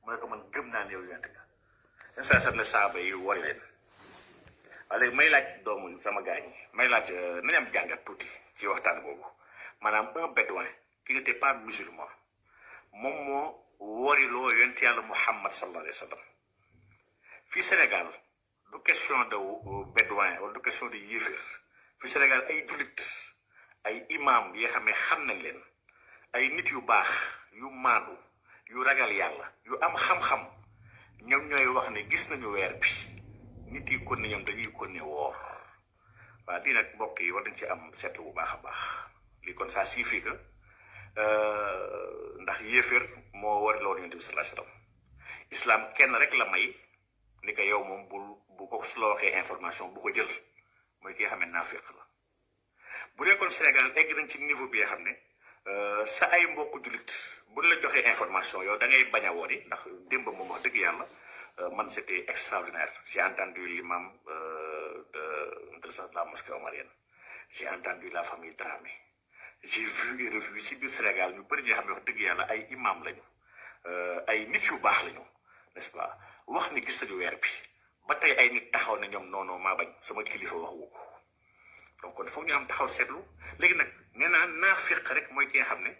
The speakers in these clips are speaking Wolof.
mu ne ko man gëm naa ne yow yonent nga saa sam ne saaba yi wari leen waaye léegi may laaj doomu sama gars yi may laaj nañ am jàngat tuuti ci waxtaan boobu maanaam un bédouin qui n'était pas musulman moom moo wariloo yonent yàlla Muhammad sallallahu alayhi wa sallam fii Sénégal du question de bédouin wala du question de yéeféer fii Sénégal ay jullit ay imam yi xam ne xam nañ leen ay nit yu baax yu maandu yu ragal yàlla yu am xam-xam ñoom ñooy wax ne gis nañu weer bi nit yi kon ne ñoom dañuy kon ne woor waaw lii nag mbokk yi war nañ ci am seetlu bu baax a baax lii kon ça signifie que ndax yéeféer moo war loolu yonent bi sallallahu alayhi wasallam islam kenn rek la may ni ko yow moom bu ko su la waxee information bu ko jël mooy ki nga xam ne naafiq la bu dee kon Sénégal egg nañ ci niveau bi nga xam ne sa ay mbokk jullit bu la joxee information yow da ngay bañ a woori ndax démb moom wax dëgg yàlla man c'était extraordinaire j'ai entendu l'imam de la mosquée omarienne j'ai entendu la famille Dramé j'ai vu et revu ci biir Sénégal ñu bëri ñoo xam ne wax dëgg yàlla ay imam lañu ay nit yu baax lañu n'est-ce pas wax ni gis nañu weer bi ba tey ay nit taxaw ne ñoom non maa bañ sama kilifa wax wu ko donc kon foog ñu am taxaw seetlu léegi nag nee naa naafiq rek mooy ki nga xam ne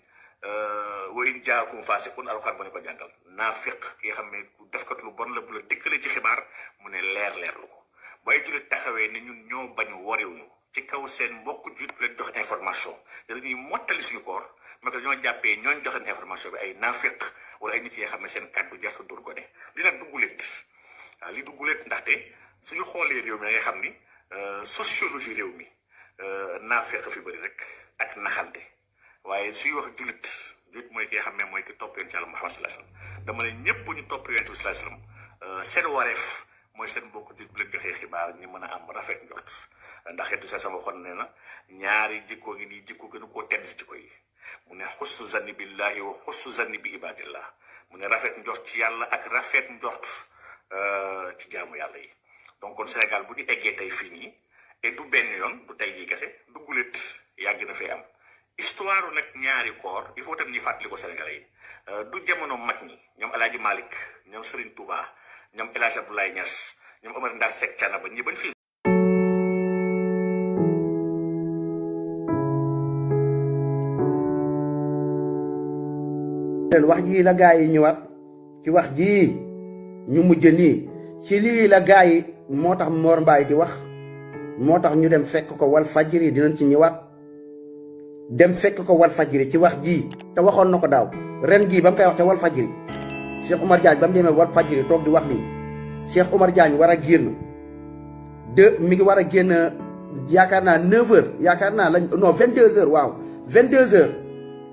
wa in jaakum faasiqun alxuraan ba ñu ko jàngal naafiq ki nga xam ne defkat lu bon la bu la dëkkale ci xibaar mu ne leerlu ko booy jullit taxawee ne ñun ñoo bañu wariwuñu ci kaw seen mbokk jullit leen jox information dañuy mottali suñu koor mais que dañoo jàppee ñooñ joxeen information bi ay naafiq wala ay nit yi nga xam ne seen kàddu jarta dur ko ne li nag dugguleet waaw li dugguleet ndaxte suñu xoolee réew mi da ngay xam ni sociologie réew mi naafiq fi bëri rek ak naxante waaye suy wax jullit mooy ki nga xam ne mooy ki topp yonent Yàlla Muhammad sallallahu alayhi wasallam dama ne ñëpp ñu topp yonent bi sallallahu alayhi wasallam seen wareef mooy seen mbokk jullit bu leen joxee xibaar ñu mën a am rafet njort ndax yonent sa sama xon ne na ñaari jikko ngi nii jikko gënu koo tedd si jikko yi mu ne xusnu zanni billahi wa xusnu zanni bi ibadillah mu ne rafet njort ci yàlla ak rafet njort ci jaamu yàlla yi donc kon Sénégal bu ñu eggee tey fii nii et du benn yoon du tey jii kese du gulet yàgg na fee am histoire nag ñaari koor il faut tam ñuy fàttali ko Sénégalais yi du jamono mag ñi ñoom El Hadj Malick ñoom Serigne Touba ñoom El Hadj Abdoulaye Niass ñoom Omar Ndar Seck Thiénaba ñi bañ fi wax ji la gaa yi ñëwaat ci wax ji ñu mujj nii ci lii la gaa yi moo tax Mor Mbaye di wax moo tax ñu dem fekk ko wal fajiri dinañ ci ñëwaat dem fekk ko wal fajiri ci wax ji te waxoon na ko daaw ren gii ba mu koy wax ca wal fajiri Cheikh Oumar Diagne ba mu demee wal fajiri toog di wax lii Cheikh Oumar Diagne war a génn mi ngi war a génn yaakaar naa 9h yaakaar naa lañ non 22h waaw 22h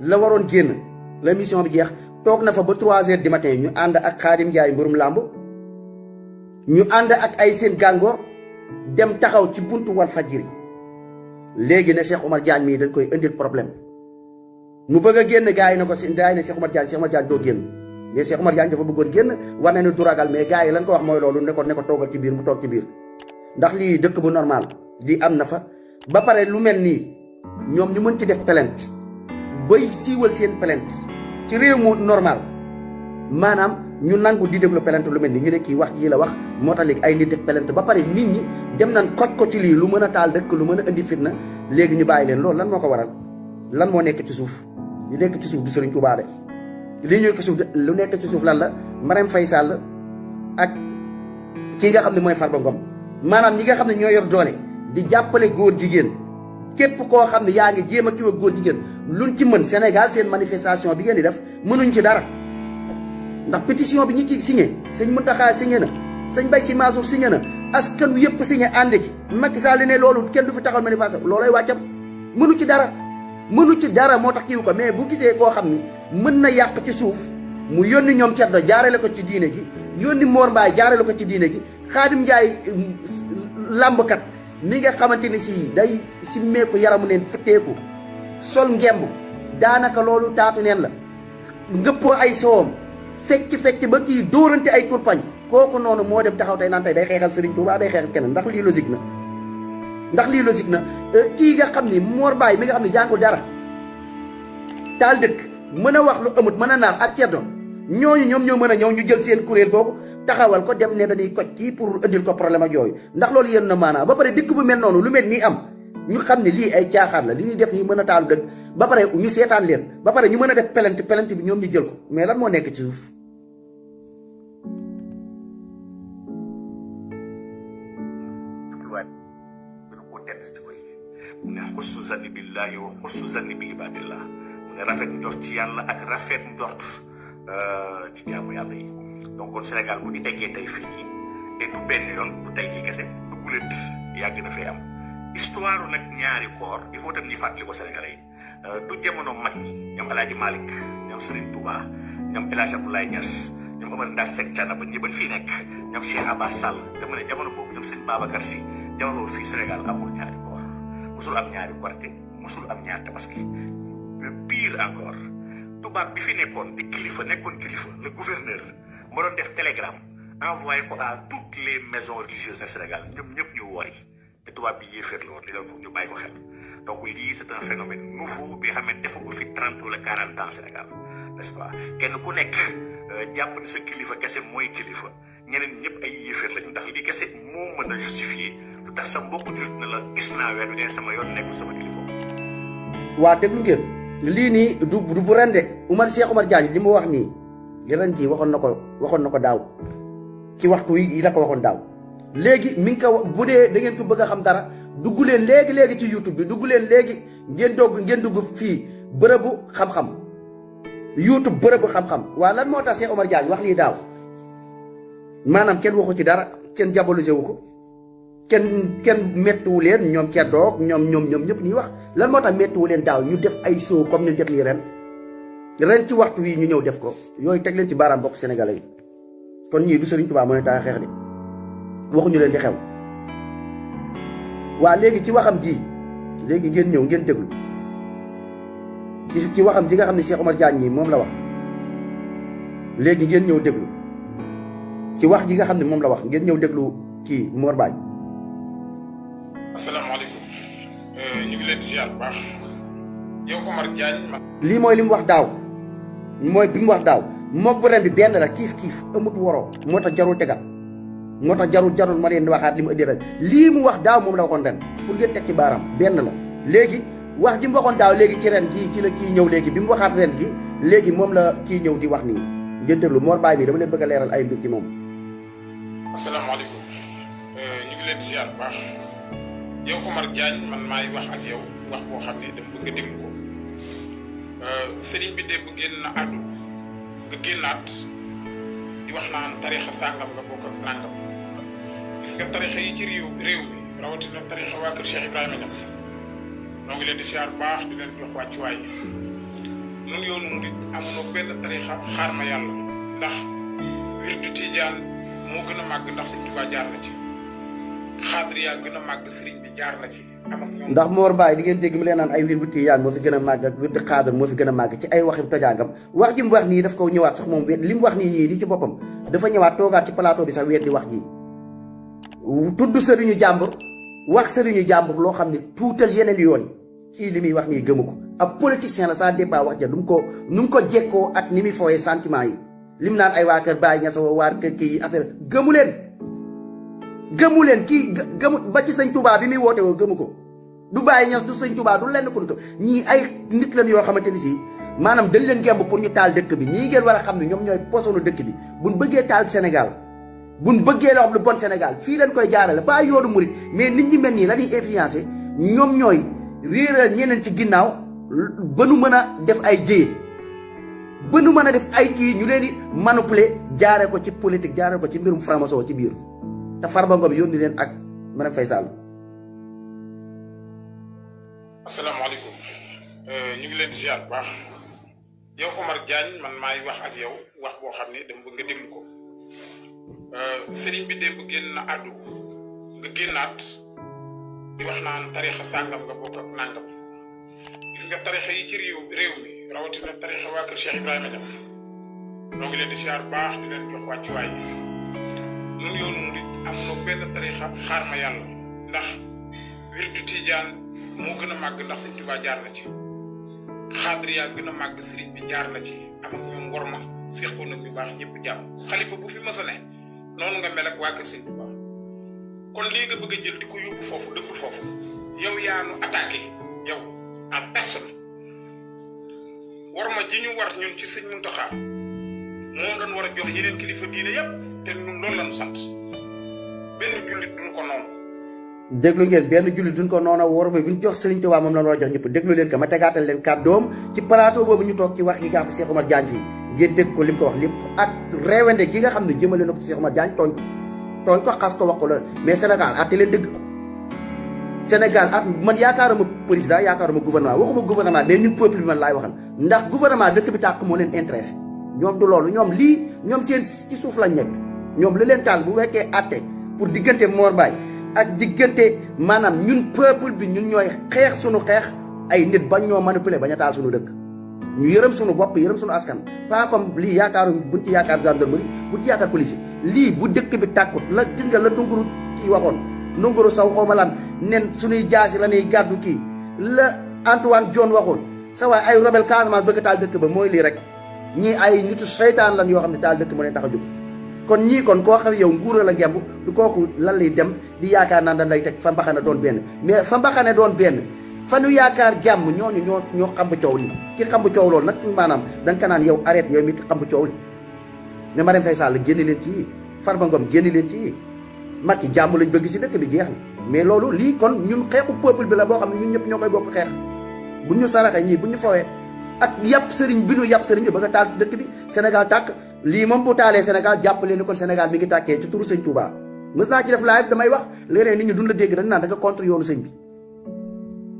la waroon génn la mission bi jeex toog na fa ba 3h du matin ñu ànd ak Khadim Ndiaye mburum làmb ñu ànd ak ay seen gàngoor dem taxaw ci buntu wal fajiri léegi ne Cheikh Oumar Diagne mii dañ koy indil problème mu bëgg a génn gars yi ne ko si gars yi ne Cheikh Oumar Diagne doo génn mais Cheikh Oumar Diagne dafa bëggoon génn war na ne du ragal mais gars yi lan ko wax mooy loolu ne ko toogal ci biir mu toog ci biir ndax lii dëkk bu normal lii am na fa ba pare lu mel nii ñoom ñu mën ci def plainte bay siiwal seen plainte ci réew mu normal maanaam ñu nangu di déglu plainte lu mel ni ñu ne kii wax ji la wax moo tax léegi ay nit def plainte ba pare nit ñi dem nañ koj ko ci lii lu mën a taal dëkk lu mën a indi fitna léegi ñu bàyyi leen loolu lan moo ko waral lan moo nekk ci suuf li nekk ci suuf du Serigne Touba de lii ñëw ci suuf lu nekk ci suuf lan la Marème Faye Sall ak kii nga xam ne mooy Farba Ngom maanaam ñi nga xam ne ñoo yor doole di jàppale góor jigéen képp koo xam ne yaa ngi jéem a kii ak góor jigéen luñ ci mën Sénégal seen manifestation bi ngeen di def mënuñ ci dara ndax pétition bi ñu ci signé sëñ Mountakha signé na sëñ Baye Sy Mansour signé na askan wi yëpp signé ànd ci Macky Sall ne loolu kenn du fi taxawal manifestation loolay wàccam mënu ci dara moo tax kiiw ko mais bu gisee koo xam ni mën na yàq ci suuf mu yónni ñoom Ceddo jaarale ko ci diine gi yónni Mor Mbaye jaarale ko ci diine gi Khadim Ndiaye làmbkat mi nga xamante ni si day simmeeku yaramu neen futteeku sol ngemb daanaka loolu taatu neen la ngëppoo ay soowam fekki ba kii dóorante ay kurpañ kooku noonu moo dem taxaw tey naan tey day xeexal Serigne Touba day xeexal keneen ndax lii logique na kii nga xam ni Mor Mbaye mi nga xam ne jàngul dara taal dëkk mën a wax lu amut mën a naan ak Ceddo ñooñu ñoom ñoo mën a ñëw ñu jël seen kuréel googu taxawal ko dem ne dañuy koj kii pour indil ko problème ak yooyu ndax loolu yéen na maanaam ba pare dikk bu mel noonu lu mel nii am ñu xam ne lii ay caaxaan la li ñuy def nii mën a taalu dëgg ba pare ñu seetaan leen ba pare ñu mën a def pelante bi ñoom ñu jël ko mais lan moo nekk ci suuf. mu ne xusnu zanni billahi wa xusnu zanni bi ibadillah mu ne rafet njort ci yàlla ak rafet njort ci jaamu yàlla yi donc kon Sénégal bu ñu teggee tey fii nii te du benn yoon du tey lii kese du gulet yàgg na fee am histoire nag ñaari koor il faut tam ñuy fàttali ko Sénégalais yi du jamono mag ñi ñoom El Hadj Malick ñoom Serigne Touba ñoom El Hadj Abdoulaye Niass ñoom Omar Ndas Seck Thiénaba ñi bañ fii nekk ñoom Cheikh Abbas Sall dama ne jamono boobu ñoom sëñ Babacar Sy jamono boobu fii Sénégal amul ñaari koor musul am ñaari korite musul am ñaari tabaski pire encore tubaab bi fi nekkoon di kilifa nekkoon kilifa le gouverneur moo doon def télégramme envoyé ko à toutes les maisons religieuses du Sénégal ñoom ñëpp ñu woori te tubaab bi yéeféer la woon li doon foog ñu bàyyi ko xel donc lii c'est un phénomène nouveau bi nga xam ne defu ko fi 30 wala 40 ans Sénégal n'est-ce pas kenn ku nekk jàpp ni sa kilifa kese mooy kilifa ñeneen ñëpp ay yéeféer lañu ndax lii kese moo mën a justifier lu tax sa mbokku jullit na la gis naa weer bi ne sama yoon nekkul sama kilifa. waa déglu ngeen lii nii du bu ren de Cheikh Oumar Diagne li mu wax nii ren jii waxoon na ko daaw ci waxtu yi la ko waxoon daaw léegi mi ngi ko bu dee da ngeen ko bëgg a xam dara dugg leen léegi ci YouTube bi dugg leen léegi ngeen dugg fii bërëbu xam-xam YouTube bërëbu xam-xam waa lan moo tax Cheikh Oumar Diagne wax lii daaw maanaam kenn waxu ci dara kenn diabolisé wu ko kenn mettiwu leen ñoom ceddoog ñoom ñëpp ñuy wax lan moo tax mettiwu leen daaw ñu def ay show comme ni def nii ren ci waxtu wi ñu ñëw def ko yooyu teg leen ci baaraam bokk sénégalais yi kon ñii du Serigne Touba moo ne tax xeex de waxuñu leen di xew waa léegi ci waxam ji léegi ngeen ñëw ngeen déglu ci waxam ji nga xam ne Cheikh Oumar Diagne ñi moom la wax léegi ngeen ñëw déglu ci wax ji nga xam ne moom la wax ngeen ñëw déglu kii Mor Baaj. asalaamaaleykum ñu ngi leen di ziar bu baax yow Oumar Diagne. lii mooy li mu wax daaw mooy bi mu wax daaw moog bu ren bi benn la kiif amut waroo moo tax jarul tegat moo tax jarul ma leen di waxaat li mu indi ren lii mu wax daaw moom la waxoon ren pour ngeen teg ci baaraam benn la léegi wax ji mu waxoon daaw léegi ci ren gii ci la kii ñëw léegi bi mu waxaat ren gi léegi moom la kii ñëw di wax nii ngeen déglu Mor Baaj bi dama leen bëgg a leeral ay mbir ci moom. asalaamaaleykum ñu ngi leen di ziar bu baax yow Oumar Diagne man maay wax ak yow wax boo xam ne dama bëgg a déglu ko sëriñ bi démb génn na àddu nga génnaat di wax naan tarixa sàngam nga bokk ak nàngam gis nga tarixa yi ci réew mi rawatina tarixa waa kër Cheikh Ibrahima Niass noo ngi leen di ziar bu baax di leen jox wàccuwaay nun yoonu murit amunoo benn tarixa xaar ma yàlla ndax wirdu Tijaan moo gën a màgg ndax Sëriñ Tuubaa jaar na ci xaadiriya gën a màgg sëriñ bi jaar na ci am ak ñoom ndax Mor Baye di ngeen dégg mu leen naan ay wirdu Tijaan moo fi gën a màgg ak wirdu xaadir moo fi gën a màgg ci ay waxi tojaangam wax ji mu wax nii daf ko ñëwaat sax moom li mu wax nii ñii li ci boppam dafa ñëwaat toogaat ci plateau bi sax weet di wax ji tudd sëriñu jàmbur wax sëriñu jàmbur loo xam ne tuutal yeneen yoon kii li muy wax nii gëmu ko ab politicien la ça dépend wax ja nu mu ko jekkoo ak ni muy fooyee sentiment yi lim naan ay waa kër Baye Niass waa kër kii affaire gëmu leen kii gëmu ba ci sëñ Touba bi muy woote woo gëmu ko du Baye Niass du sëñ Touba du lenn ko du ñii ay nit lañ yoo xamante ni si maanaam dañ leen gemb pour ñu taal dëkk bi ñii ngeen war a xam ne ñoom ñooy posonu dëkk bi buñ bëggee taal Sénégal buñ bëggee loo xam lu bon Sénégal fii leen koy jaarale ba yoonu murit mais nit ñi mel nii la ñuy influencé ñoom ñooy réeral ñeneen ci ginnaaw ba nu mën a def ay jéye ba nu mën a def ay kii ñu leen di manipuler jaare ko ci politique jaare ko ci mbirum franc-maçon ci biir te Farba Ngom yónni leen ak Marième Faye Sall. asalaamaaleykum ñu ngi leen di ziar bu baax yow Oumar Diagne man maay wax ak yow wax boo xam ne dama bëgg nga déglu ko sëriñ bi démb génn na àddu nga génnaat di wax naan tarixa sàngam nga bokk ak nàngam gis nga tarixa yi ci réew mi rawatina tarixa waa kër Cheikh Ibrahima Niass noo ngi leen di ziar bu baax di leen jox wàccuwaay nun yoonu murit amunoo benn tarixa xaar ma yàlla ndax wirdu Tijaan moo gën a màgg ndax Sëriñ Tuubaa jaar na ci xaadiriya gën a màgg sëriñ bi jaar na ci am ak ñoom worma seqoon nag ñu baax ñëpp jàmm xalifa bu fi mës a ne noonu nga mel ak waa kër Sëñ Tuubaa kon lii nga bëgg a jël di ko yóbbu foofu dëggul foofu yow yaa nu attaqué yow en personne war ma ji ñu war ñun ci Sëñ Muntaxa moom lañ war a jox yeneen kilifa diine yëpp te ñun loolu lañu sant benn jullit duñ ko noonu. déglu ngeen benn jullit duñ ko noonu war ma bi ñu jox Sëriñ Tuubaa moom lañ war a jox ñëpp déglu leen ko ma tegaatal leen kàddoom ci plateau boobu ñu toog ci wax yi nga xam Cheikh Oumar Diagne fii ngeen dégg ko li mu ko wax lépp ak réewande gi nga xam ne jëmale na ko Cheikh Oumar Diagne tooñ ko xas ko wax ko la mais Sénégal atte leen dëgg Sénégal at man yaakaaruma président yaakaaruma gouvernement waxuma gouvernement mais ñun peuple bi man laay waxal ndax gouvernement dëkk bi tàkk moo leen intéressé ñoom du loolu ñoom lii ñoom seen ci suuf lañ nekk ñoom la leen taal bu fekkee atte pour diggante Mor Mbaye ak diggante maanaam ñun peuple bi ñun ñooy xeex suñu xeex ay nit bañ ñoo manipuler bañ a taal suñu dëkk ñu yërëm suñu bopp yërëm suñu askan pas comme lii yaakaaru buñ ci yaakaar gendarmerie buñ ci yaakaar police lii bu dëkk bi tàkkut la gis nga la Ndunguru kii waxoon Ndunguru Saw xawma lan nen suñuy jaasi la ñuy gàddu kii la Antoine Diome waxoon sa waay ay rebelle Casamance bëgg taal dëkk ba mooy lii rek ñii ay nitu seytaan lan yoo xam ne taal dëkk moo leen tax a jóg kon ñii kon koo xam yow nguur la gemb du kooku lan lay dem di yaakaar naan dañ lay teg fa mbaxane doon benn mais fa mbaxane doon benn fa nu yaakaar jàmm ñooñu ñoo xamb coow li ki xamb coow loolu nag maanaam da nga ko naan yow arrête yow mi xamb coow li ne Marème Faye Sall génn leen ci yii Farba Ngom génn leen ci yii Macky jàmm lañ bëgg si dëkk bi jeex na mais loolu lii kon ñun xeexu peuple bi la boo xam ne ñun ñëpp ñoo koy bokk xeex bu ñu saraxee ñii bu ñu fowee ak yàpp sëriñ bi nu yàpp sëriñ bi ba nga taal dëkk bi Sénégal tàkk lii moom bu taalee Sénégal jàppale ni kon Sénégal mi ngi tàkkee ci turu sëñ Touba mës naa ci def live damay wax léeg-léeg nit ñi duñ la dégg dañ naan da nga contre yoonu sëñ bi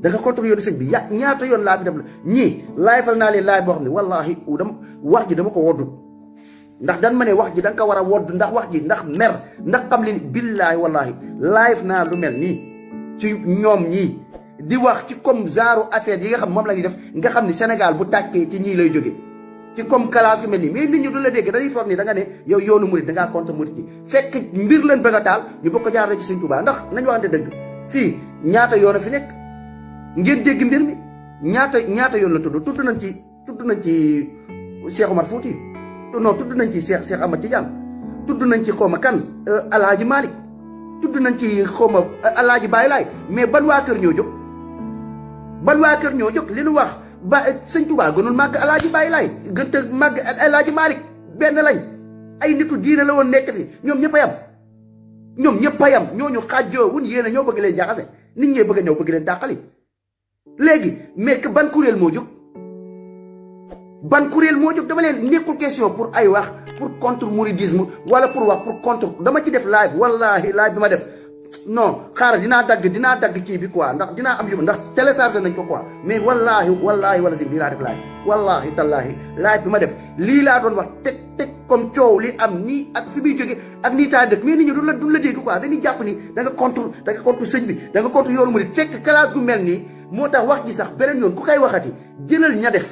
da nga contre yoonu sëñ bi ñaata yoon laa fi def la ñii live-al naa leen live boo xam ne wallaahi dama wax ji dama ko woddut ndax dan ma ne wax ji da nga ko war a wodd ndax wax ji ndax mer ndax xam li billaahi wallaahi live naa lu mel nii ci ñoom ñii di wax ci comme genre affaire yi nga xam moom la ñuy def nga xam ni Sénégal bu tàkkee ci ñii lay jóge ci comme classe yu mel nii mais nit ñi du la dégg dañuy foog ni da nga ne yow yoonu murit da ngaa contre murit yi fekk mbir leen bëgg a taal ñu bokk ko jaarale ci Sëñ Tuubaa ndax nañ waxante dëgg fii ñaata yoon a fi nekk ngeen dégg mbir mi ñaata yoon la tudd nañ ci Cheikh Omar Fouti non tudd nañ ci Cheikh Ahmad Tidiane tudd nañ ci xawma kan Alhaji Malick tudd nañ ci xawma Alhaji Baye Laay mais ban waa kër ñoo jóg ban waa kër ñoo jóg li nu wax ba Sëñ Tuubaa gënul màgg Alaaji Baay Laay gën te màgg Alaaji Maalik benn lañ ay nitu diine la woon nekk fi ñoom ñëpp a yam ñoom ñëpp a yam ñooñu xaajoo wun yéen a ñoo bëgg leen jaxase nit ñee bëgg a ñëw bëgg leen dàqali léegi mais que ban kuréel moo jóg dama leen nekkul question pour ay wax pour contre mouridisme wala pour wax pour contre dama ci def live wallahi live bi ma def non xaaral dinaa dagg kii bi quoi ndax dinaa am yu ndax téléchargé nañ ko quoi mais wallaahi wala si dinaa def live wallaahi tallaahi live bi ma def lii laa doon wax teg comme coow li am nii ak fi muy jóge ak nii taa dëkk mais nit ñi duñ la dégg quoi dañuy jàpp ni da nga contre sëñ bi da nga contre yoonu murid fekk classe gu mel nii moo tax wax ji sax beneen yoon ku koy waxati jëlal ña def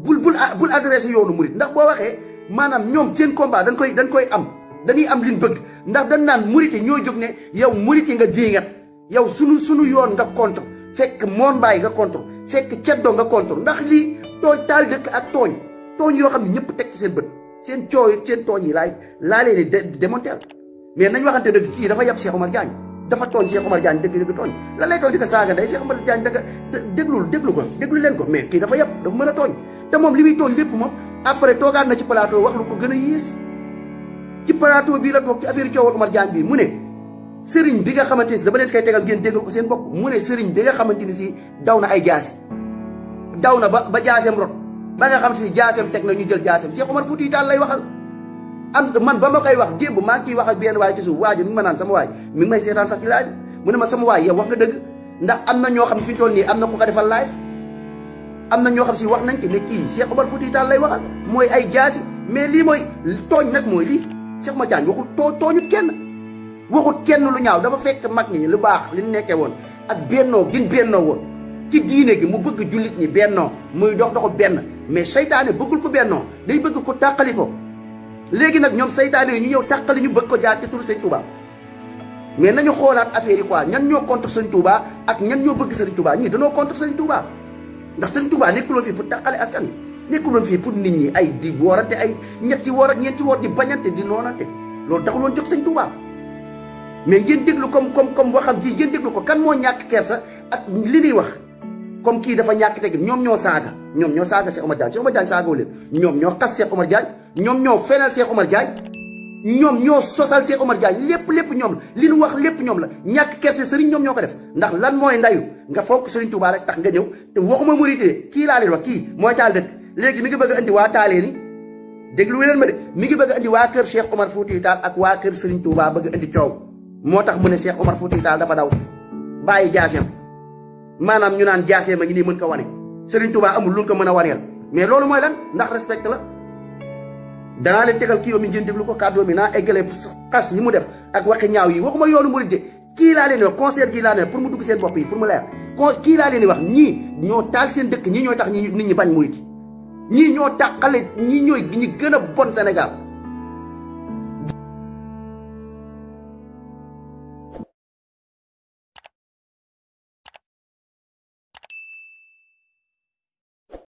bul adressé yoonu murid ndax boo waxee maanaam ñoom seen combat dañ koy am dañuy am liñ bëgg ndax dañ naan muriti ñoo jóg ne yow muriti nga jéngat yow sunu yoon nga contre fekk Mor Mbaye nga contre fekk Ceddo nga contre ndax lii tooñ taal dëkk ak tooñ yoo xam ne ñëpp teg ci seen bët seen tooñ yi laa leen di démonteel mais nañ waxante dëgg kii dafa yab Cheikh Oumar Diagne dafa tooñ Cheikh Oumar Diagne dëgg tooñ lan lay tooñ di ko saaga ndey Cheikh Oumar Diagne danga déglu leen ko mais kii dafa yab dafa mën a tooñ te moom li muy tooñ lépp moom après toogaat na ci plateau wax lu ko gën a yiis ci plateau bii la toog ci affaire coowal Oumar Diagne bi mu ne sëriñ bi nga xamante ni si dama leen koy tegal ngeen déggal ko seen bopp mu ne sëriñ bi nga xamante ni si daw na ay jaasi daw na ba jaaseem rot ba nga xam si jaaseem teg na ñu jël jaaseem Cheikh Omar Fouti Tall lay waxal man ba ma koy wax démb maa ngi ciy wax ak benn waay ci suuf waa ji mi ngi ma naan sama waay mi ngi may seetaan sax ci laaj mu ne ma sama waay yow wax nga dëgg ndax am na ñoo xam ne fi ñu toll nii am na ku ko defal live am na ñoo xam si wax nañ ci ne kii Cheikh Omar Fouti Tall lay waxal mooy ay jaasi mais lii mooy tooñ nag mooy lii Cheikh Oumar Diagne waxul tooñut kenn lu ñaaw dafa fekk mag ñi lu baax li nekkee woon ak bennoo gin bennoo woon ci diine gi mu bëgg jullit ñi bennoo muy doxu benn mais seytaane bëggul ko bennoo day bëgg ko tàqali ko léegi nag ñoom seytaane yi ñu ñëw tàqali ñu bëgg ko jaar ci turu Sëñ Touba mais nañu xoolaat affaire yi quoi ñan ñoo contre Sëñ Touba ak ñan ñoo bëgg Sëñ Touba ñii danoo contre Sëñ Touba ndax Serigne Touba nekkuloon fii pour tàqale askan wi nekkuloon fii pour nit ñi ay di woorante ay ñetti woor ak ñeenti woor di bañante di noonante loolu taxuloon jóg Serigne Touba mais ngeen déglu comme waxam ji ngeen déglu ko kan moo ñàkk kersa ak li ñuy wax comme kii dafa ñàkk tegin ñoom ñoo saaga Cheikh Omar Diagne saagoo leen ñoom ñoo xas Cheikh Omar Diagne ñoom ñoo fenal Cheikh Omar Diagne ñoom ñoo sosal Cheikh Omar Diagne lépp ñoom la li ñu wax lépp ñoom la ñàkk kersa sëriñ ñoom ñoo ko def ndax lan mooy ndayu nga fonk Serigne Touba rek tax nga ñëw te waxuma murite kii laa leen wax kii mooy taal dëkk léegi mi ngi bëgg a indi waa taalee ni déglu leen ma de mi ngi bëgg a indi waa kër Cheikh Omar Foutiyou Tall ak waa kër Serigne Touba bëgg a indi coow moo tax mu ne Cheikh Omar Foutiyou Tall dafa daw bàyyi jaaseem maanaam ñu naan jaaseem a ngi nii mën ko wane Serigne Touba amul lu ko mën a waneel mais loolu mooy lan ndax respect la danaa leen tegal kii yoo mi ngeen déglu ko kàddoo mi naa eggale xas yi mu def ak waxi ñaaw yi waxuma yoonu murid de kii laa leen di wax conseil kii laa leen pour mu dugg seen bopp yi pour mu leer kii laa leen di wax ñii ñoo taal seen dëkk ñii ñooy tax nit ñi bañ murid ñii ñoo tàqale ñii ñooy ñi gën a bon Sénégal